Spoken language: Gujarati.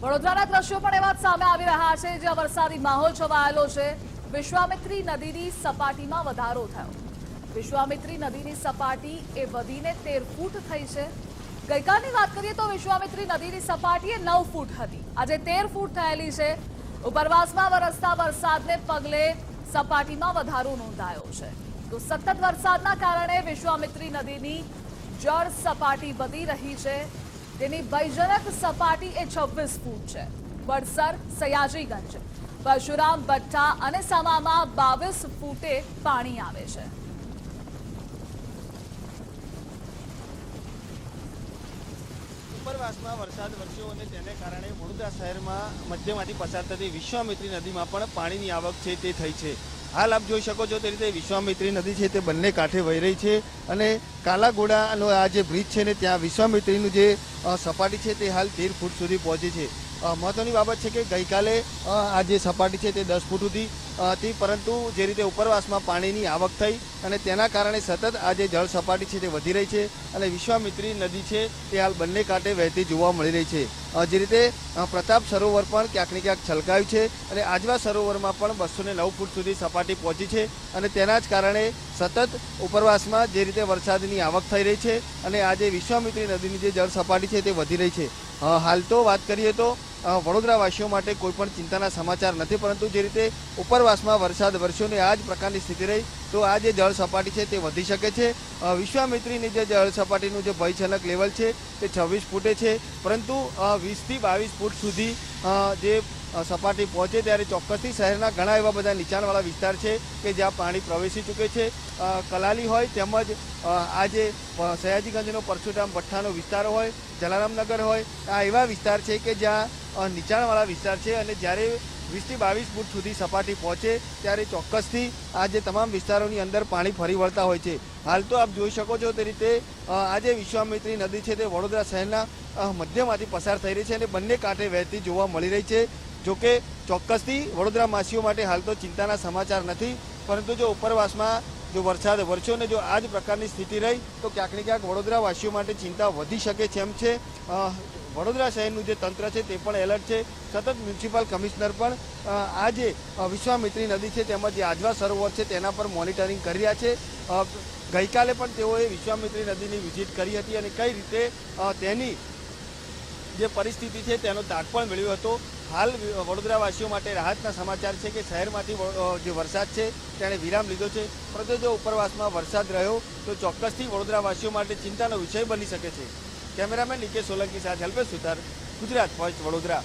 વડોદરાના દ્રશ્યો પણ એવા જ સામે આવી રહ્યા છે, જ્યાં વરસાદી માહોલ છવાયેલો છે। વિશ્વામિત્રી નદીની સપાટીમાં વધારો થયો। વિશ્વામિત્રી નદીની સપાટી એ વધીને 13 ફૂટ થઈ છે। ગઈકાલની વાત કરીએ તો વિશ્વામિત્રી નદીની સપાટી એ 9 ફૂટ હતી, આજે 13 ફૂટ થયેલી છે। ઉપરવાસમાં વરસતા વરસાદને પગલે સપાટીમાં વધારો નોંધાયો છે। તો સતત વરસાદના કારણે વિશ્વામિત્રી નદીની જળ સપાટી વધી રહી છે, જેની ભયજનક સપાટી એ 26 ફૂટ છે। વડસર, સયાજીગંજ, પરશુરામ ભઠ્ઠા અને સમામાં 22 ફૂટે પાણી આવે છે। ઉપરવાસમાં વરસાદ વરસ્યો અને તેને કારણે વડોદરા શહેરમાં મધ્યમાંથી પસાર થતી વિશ્વામિત્રી નદીમાં પણ પાણીની આવક છે તે થઈ છે। હાલ આપ જોઈ શકો છો તે રીતે વિશ્વામિત્રી નદી છે તે બંને કાંઠે વહી રહી છે અને કાલાઘોડાનો આ જે બ્રિજ છે ને ત્યાં વિશ્વામિત્રીનું જે સપાટી છે તે હાલ 13 ફૂટ સુધી પહોંચી છે। મહત્વની બાબત છે કે ગઈકાલે આ જે સપાટી છે તે 10 ફૂટ હતી, પરંતુ જે રીતે ઉપરવાસમાં પાણીની આવક થઈ અને તેના કારણે સતત આ જે જળ સપાટી છે તે વધી રહી છે અને વિશ્વામિત્રી નદી છે તે હાલ બંને કાંઠે વહેતી જોવા મળી રહી છે। જે રીતે પ્રતાપ સરોવર પણ ક્યાંક ને ક્યાંક છલકાયું છે અને આજવા સરોવરમાં પણ 209 ફૂટ સુધી સપાટી પહોંચી છે અને તેના જ કારણે સતત ઉપરવાસમાં જે રીતે વરસાદની આવક થઈ રહી છે અને આજે વિશ્વામિત્રી નદીની જે જળ સપાટી છે તે વધી રહી છે। હાલ તો વાત કરીએ તો વડોદરાવાસીઓ માટે કોઈ પણ ચિંતાના સમાચાર નથી, પરંતુ જે રીતે ઉપરવાસમાં વરસાદ વરસ્યો ને આ જ પ્રકારની સ્થિતિ રહી તો આ જે જળ સપાટી છે તે વધી શકે છે। વિશ્વામિત્રીની જે જળ સપાટીનું જે ભયજનક લેવલ છે તે 26 ફૂટે છે, પરંતુ 20 થી 22 ફૂટ સુધી જે સપાટી પહોંચે ત્યારે ચોક્કસથી શહેરના ઘણા એવા બધા નીચાણવાળા વિસ્તાર છે કે જ્યાં પાણી પ્રવેશી ચૂકે છે। કલાલી હોય તેમજ આ જે સયાજીગંજનો પરશુરામ ભઠ્ઠાનો વિસ્તાર હોય, જલારામનગર હોય, આ એવા વિસ્તાર છે કે જ્યાં નીચાણવાળા વિસ્તાર છે અને જ્યારે 20 થી 22 ફૂટ સુધી સપાટી પહોંચે ત્યારે ચોક્કસથી આ જે તમામ વિસ્તારોની અંદર પાણી ફરી વળતા હોય છે। હાલ તો આપ જોઈ શકો છો તે રીતે આ જે વિશ્વામિત્રી નદી છે તે વડોદરા શહેરના મધ્યમાંથી પસાર થઈ રહી છે અને બંને કાંઠે વહેતી જોવા મળી રહી છે। જોકે ચોક્કસથી વડોદરાવાસીઓ માટે હાલ તો ચિંતાના સમાચાર નથી, પરંતુ જો ઉપરવાસમાં જો વરસાદ વરસ્યો ને જો આ જ પ્રકારની સ્થિતિ રહી તો ક્યાંક ને ક્યાંક વડોદરાવાસીઓ માટે ચિંતા વધી શકે છે એમ છે। વડોદરા શહેરનું જે તંત્ર છે તે પણ એલર્ટ છે। સતત મ્યુનિસિપલ કમિશનર પણ આ જે વિશ્વામિત્રી નદી છે તેમજ જે આજવા સરોવર છે તેના પર મોનિટરિંગ કરી રહ્યા છે। ગઈકાલે પણ તેઓએ વિશ્વામિત્રી નદીની વિઝિટ કરી હતી અને કઈ રીતે તેની જે પરિસ્થિતિ છે તેનો તાગ પણ મેળવ્યો હતો। હાલ વડોદરાવાસીઓ માટે રાહતના સમાચાર છે કે શહેરમાંથી જે વરસાદ છે તેણે વિરામ લીધો છે, પરંતુ જો ઉપરવાસમાં વરસાદ રહ્યો તો ચોક્કસથી વડોદરાવાસીઓ માટે ચિંતાનો વિષય બની શકે છે। કેમેરામેન નિકેશ સોલંકી સાથે અલ્પેશ સુતાર, ગુજરાત ફર્સ્ટ, વડોદરા।